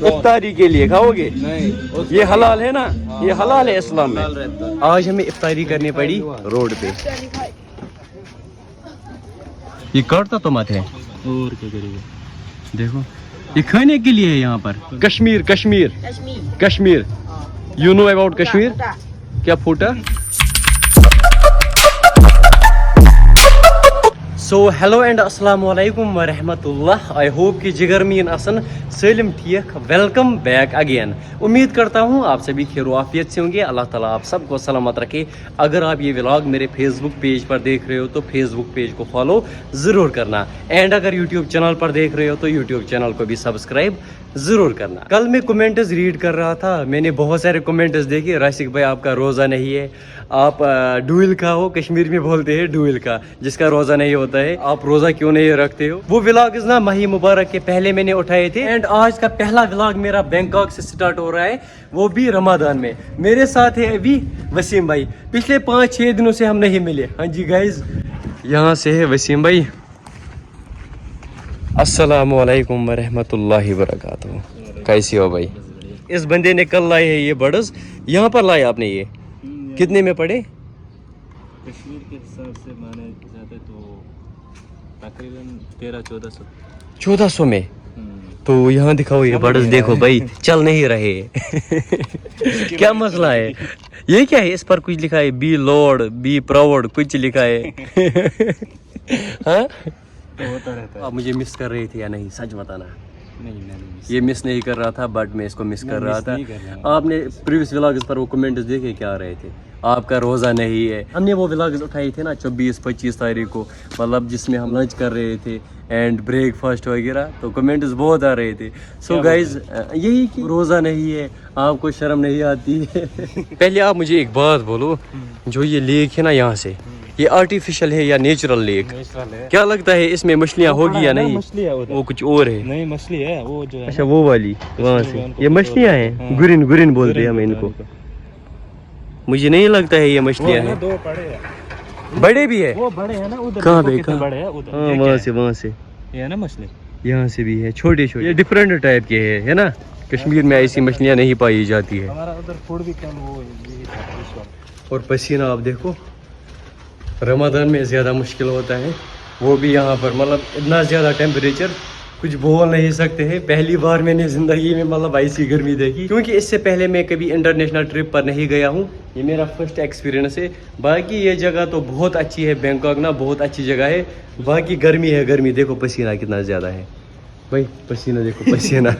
इफ्तारी के लिए खाओगे? नहीं, ये हलाल है ना? ये हलाल है इस्लाम में। आज हमें इफ्तारी करनी पड़ी रोड पे। ये कड़ता तो मत है और क्या करेगा? देखो ये खाने के लिए है यहाँ पर। Kashmir Kashmir Kashmir, you know about Kashmir? क्या फूटा? सो हेलो एंड अस्सलाम वालेकुम व रहमतुल्लाह। आई होप कि जिगर मीन असन सलिम ठीक। Welcome back again. उम्मीद करता हूँ आप सभी खैर आफियत से होंगे। अल्लाह ताला आप सबको सलामत रखे। अगर आप ये व्लॉग मेरे फेसबुक पेज पर देख रहे हो तो फेसबुक पेज को फॉलो ज़रूर करना, एंड अगर यूट्यूब चैनल पर देख रहे हो तो यूट्यूब चैनल को भी सब्सक्राइब ज़रूर करना। कल मैं कमेंट्स रीड कर रहा था, मैंने बहुत सारे कमेंट्स देखे। राशिक भाई आपका रोज़ा नहीं है, आप डुइल का हो, कश्मीर में बोलते हैं डुइल का, जिसका रोज़ा नहीं होता है, आप रोज़ा क्यों नहीं रखते हो। वो व्लॉग्स ना माही मुबारक के पहले मैंने उठाए थे, एंड आज का पहला व्लॉग मेरा बैंकॉक से स्टार्ट हो रहा है, वो भी रमज़ान में। मेरे साथ है अभी वसीम भाई। पिछले 5-6 दिनों से हम नहीं मिले। हाँ जी गाइज, यहाँ से है वसीम भाई। अस्सलाम वालेकुम रहमतुल्लाहि वबरकातुहू। कैसी हो भाई? इस बंदे ने कल लाए है ये बर्ड्स, यहाँ पर लाए आपने ये कितने में पड़े? कश्मीर के हिसाब से माने जाते तो तकरीबन 1300-1400। 1400 में? तो यहाँ दिखाओ ये बर्ड्स, देखो भाई चल नहीं रहे। क्या मसला है? ये क्या है? इस पर कुछ लिखा है बी लॉर्ड बी प्राउड, कुछ लिखा है। हाँ होता रहता है। आप मुझे मिस कर रहे थे या नहीं, सच बताना। नहीं ये मिस नहीं कर रहा था, बट मैं इसको मिस कर रहा था। आपने प्रीवियस व्लॉग्स पर वो कमेंट्स देखे क्या आ रहे थे? आपका रोज़ा नहीं है। हमने वो व्लॉग्स उठाए थे ना 24-25 तारीख को, मतलब जिसमें हम लंच कर रहे थे एंड ब्रेकफास्ट वगैरह, तो कमेंट्स बहुत आ रहे थे। सो गाइज यही कि रोज़ा नहीं है, आपको शर्म नहीं आती है। पहले आप मुझे एक बात बोलो, जो ये लेक है ना यहाँ से, ये आर्टिफिशियल है या नेचुरल लेक? नेचुरल है। क्या लगता है इसमें मछलियाँ होगी या नहीं? मछली है वो कुछ और है। नहीं, मछली है वो जो है। अच्छा वो वाली वहाँ से ये मछलियाँ हैं? गुरिन गुरिन बोलते हैं हम इनको। मुझे नहीं लगता है ये मछलियाँ हैं। 2 बड़े हैं, बड़े भी है। वो बड़े हैं ना उधर। कहाँ पे? कितने बड़े हैं उधर? हाँ वहाँ से ये है ना मछली, यहाँ से भी है छोटे छोटे। ये डिफरेंट टाइप के है ना? कश्मीर में ऐसी मछलियाँ नहीं पाई जाती है। हमारा उधर फूड भी कम वो और पसीना आप देखो, रमज़ान में ज़्यादा मुश्किल होता है, वो भी यहाँ पर। मतलब इतना ज़्यादा टेम्परेचर कुछ बोल नहीं सकते हैं। पहली बार मैंने ज़िंदगी में मतलब ऐसी गर्मी देखी, क्योंकि इससे पहले मैं कभी इंटरनेशनल ट्रिप पर नहीं गया हूँ। ये मेरा फर्स्ट एक्सपीरियंस है। बाकी ये जगह तो बहुत अच्छी है, बैंकॉक ना बहुत अच्छी जगह है। बाकी गर्मी है, गर्मी देखो पसीना कितना ज़्यादा है भाई, पसीना देखो पसीना।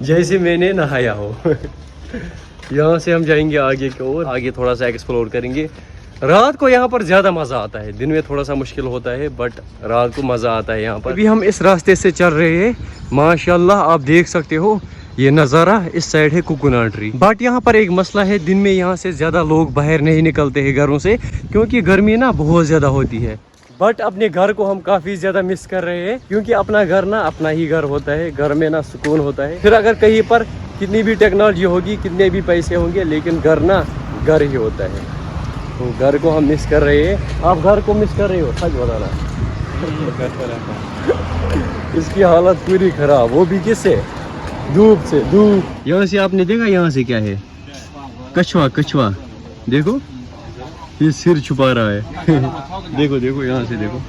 जैसे मैंने नहाया हो। यहाँ से हम जाएंगे आगे की ओर, आगे थोड़ा सा एक्सप्लोर करेंगे। रात को यहाँ पर ज़्यादा मज़ा आता है, दिन में थोड़ा सा मुश्किल होता है, बट रात को मज़ा आता है यहाँ पर। अभी हम इस रास्ते से चल रहे हैं, माशाल्लाह आप देख सकते हो ये नज़ारा। इस साइड है कोकोनट ट्री। बट यहाँ पर एक मसला है, दिन में यहाँ से ज़्यादा लोग बाहर नहीं निकलते हैं घरों से, क्योंकि गर्मी ना बहुत ज़्यादा होती है। बट अपने घर को हम काफ़ी ज़्यादा मिस कर रहे हैं, क्योंकि अपना घर ना अपना ही घर होता है, घर में ना सुकून होता है। फिर अगर कहीं पर कितनी भी टेक्नोलॉजी होगी, कितने भी पैसे होंगे, लेकिन घर ना घर ही होता है। तो घर को हम मिस कर रहे हैं। आप घर को मिस कर रहे हो? सच बताना। इसकी हालत पूरी खराब, वो भी किससे? धूप से। धूप यहाँ से आपने देखा, यहाँ से क्या है? कछुआ। कछुआ देखो, ये सिर छुपा रहा है। देखो देखो यहाँ से देखो,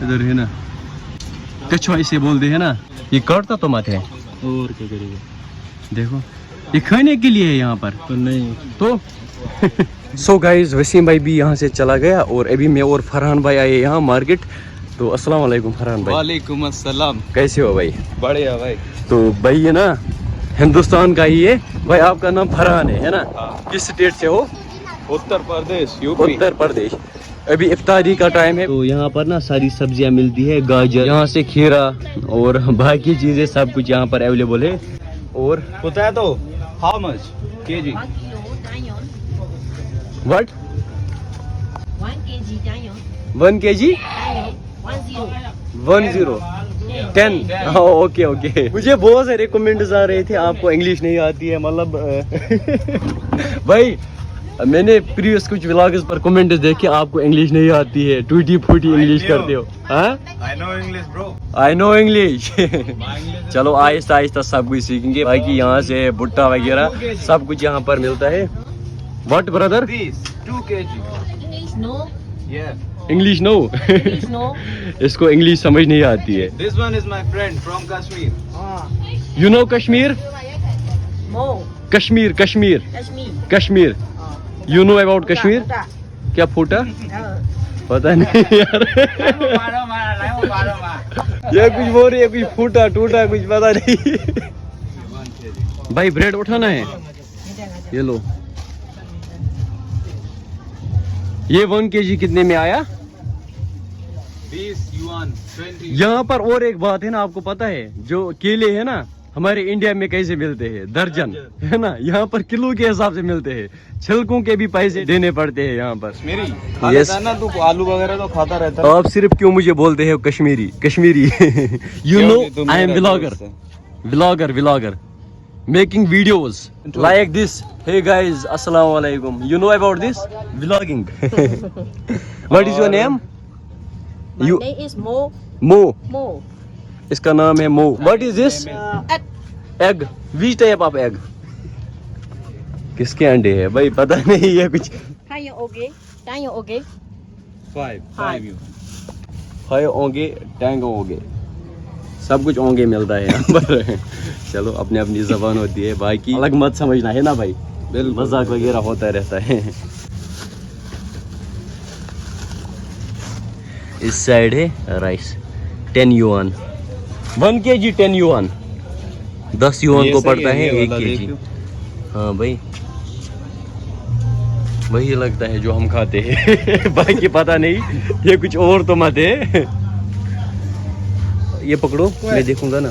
इधर है ना कछुआ, इसे बोलते हैं ना। ये काटता तो मत है और क्या करेगा? देखो ये खाने के लिए है यहाँ पर तो नहीं तो। सो गाइज वसीम भाई भी यहाँ से चला गया, और अभी मैं और फरहान भाई आए यहाँ मार्केट। तो अस्सलाम वालेकुम फरहान भाई। वालेकुम अस्सलाम। कैसे हो भाई? बढ़िया भाई। तो भाई ये ना हिंदुस्तान का ही है भाई। आपका नाम फरहान है ना? किस स्टेट से हो? उत्तर प्रदेश, यूपी। उत्तर प्रदेश। अभी इफ्तारी का टाइम है, तो यहाँ पर ना सारी सब्जियाँ मिलती है, गाजर, यहाँ से खीरा और बाकी चीजें सब कुछ यहाँ पर अवेलेबल है। और potato how much KG? What? 1 kg 1 kg 10। Okay okay. मुझे बहुत सारे कमेंट्स आ रहे थे, आपको इंग्लिश नहीं आती है, मतलब भाई میں نے پریویس کچھ ولاگز پر کمنٹس دیکھے آپ کو انگلش نہیں آتی ہے, ٹوٹی پھوٹی انگلش کرتے ہو. ہاں I know English, bro. I know English. چلو آہستہ آہستہ سب کچھ سیکھیں گے. باقی یہاں سے بھٹا وغیرہ سب کچھ یہاں پر ملتا ہے. What brother? These 2 kg. English no. Yeah. English no. English no. اس کو انگلش سمجھ نہیں آتی ہے. This one is my friend from Kashmir. You know Kashmir? Mo. Kashmir Kashmir Kashmir. Kashmir. You know about Kashmir? کیا پھوٹا؟ پتہ نہیں یار. یہ کچھ بول رہی ہے, کچھ پھوٹا ٹوٹا کچھ پتہ نہیں. بھائی بریڈ اٹھانا ہے, یہ لو. یہ 1 kg کتنے میں آیا؟ 20 yuan, 20. یہاں پر اور ایک بات ہے نا, آپ کو پتہ ہے جو کیلے ہیں نا ہمارے انڈیا میں کیسے ملتے ہیں؟ درجن ہے نا, یہاں پر کلو کے حساب سے ملتے ہیں. چھلکوں کے بھی پیسے دینے پڑتے ہیں یہاں پر. میری Yes. نا تو آلو وغیرہ تو کھاتا رہتا ہے. آپ صرف کیوں مجھے بولتے ہیں Kashmiri Kashmiri? You know I am blogger making videos like this. Hey guys, السلام علیکم. You know about this vlogging? What is your name? My You name is Mo. Mo. Mo. اس کا نام ہے مو. What is this? Egg. Egg. Which type of egg? کس کے انڈے ہے بھائی پتہ نہیں, یہ کچھ Tayo okay. Tayo okay. 5 you. کھائے ہوں گے ٹینگو ہوں گے, سب کچھ ہوں گے ملتا ہے یہاں پر. چلو اپنی اپنی زبان ہوتی ہے, باقی الگ مت سمجھنا ہے نا بھائی, مذاق وغیرہ ہوتا رہتا ہے. اس سائڈ ہے رائس 10 یوان. 1 kg 10 یوان, 10 یوان کو پڑتا ہے 1 kg. ہاں بھائی وہی لگتا ہے جو ہم کھاتے ہیں, باقی پتہ نہیں, یہ کچھ اور تو مت ہے. یہ پکڑو میں دیکھوں گا نا.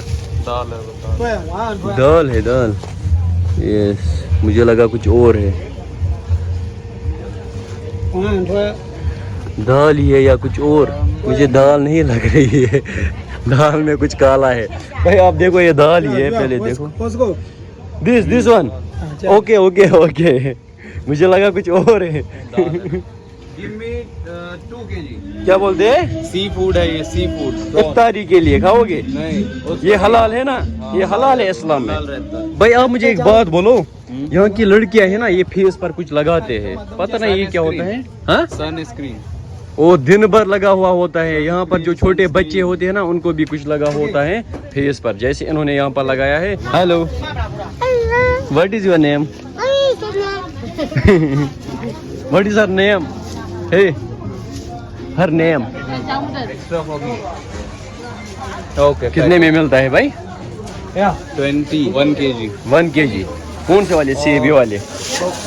دال ہے دال. یس مجھے لگا کچھ اور ہے. دال ہی ہے یا کچھ اور؟ مجھے دال نہیں لگ رہی ہے, دال میں کچھ کالا ہے. بھائی آپ دیکھو یہ دال ہی ہے, پہلے دیکھو. This one. Okay okay okay, مجھے لگا کچھ اور ہے. Give me 2 kg. کیا بولتے ہیں؟ سی فوڈ ہے یہ, سی فوڈ. افطاری کے لیے کھاؤ گے؟ نہیں یہ حلال ہے نا, یہ حلال ہے اسلام میں. رہتا ہے. بھائی آپ مجھے ایک بات بولو, یہاں کی لڑکیاں ہیں نا یہ فیس پر کچھ لگاتے ہیں, پتہ نہیں یہ کیا ہوتا ہے. ہاں سن اسکرین. وہ دن بھر لگا ہوا ہوتا ہے. یہاں پر جو چھوٹے بچے ہوتے ہیں نا ان کو بھی کچھ لگا ہوتا ہے فیس پر, جیسے انہوں نے یہاں پر لگایا ہے. Hello, what is your name? What is her name? ہے ہر نیم. اوکے کتنے میں ملتا ہے بھائی؟ 21 kg. 1 kg. کون سے والے؟ سیب یہ والے.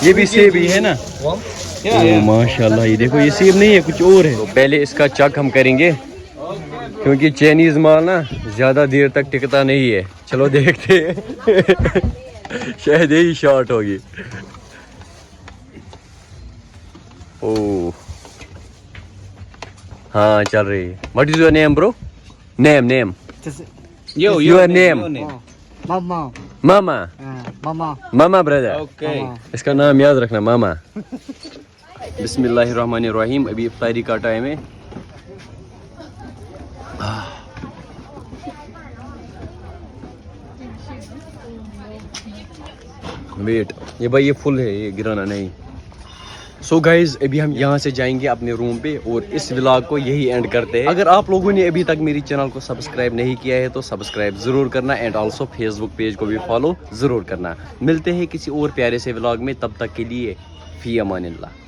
یہ بھی سیب ہی ہے نا. ماشاء اللہ, یہ دیکھو یہ سیب نہیں ہے کچھ اور ہے. تو پہلے اس کا چک ہم کریں گے کیونکہ چائنیز مال نا زیادہ دیر تک ٹکتا نہیں ہے. چلو دیکھتے ہیں, شاید یہی شارٹ ہوگی. او ہاں چل رہی ہے. What is your name bro? Name your name? Mama. Mama. Mama. Mama brother. Okay. اس کا نام یاد رکھنا ماما. بسم اللہ الرحمن الرحیم. ابھی افطاری کا ٹائم ہے. ویٹ, یہ بھائی یہ فل ہے, یہ گرانا نہیں. سو گائز ابھی ہم یہاں سے جائیں گے اپنے روم پہ اور اس ولاگ کو یہی اینڈ کرتے ہیں. اگر آپ لوگوں نے ابھی تک میری چینل کو سبسکرائب نہیں کیا ہے تو سبسکرائب ضرور کرنا, and also Facebook page کو بھی فالو ضرور کرنا. ملتے ہیں کسی اور پیارے سے ولاگ میں, تب تک کے لیے فی امان اللہ.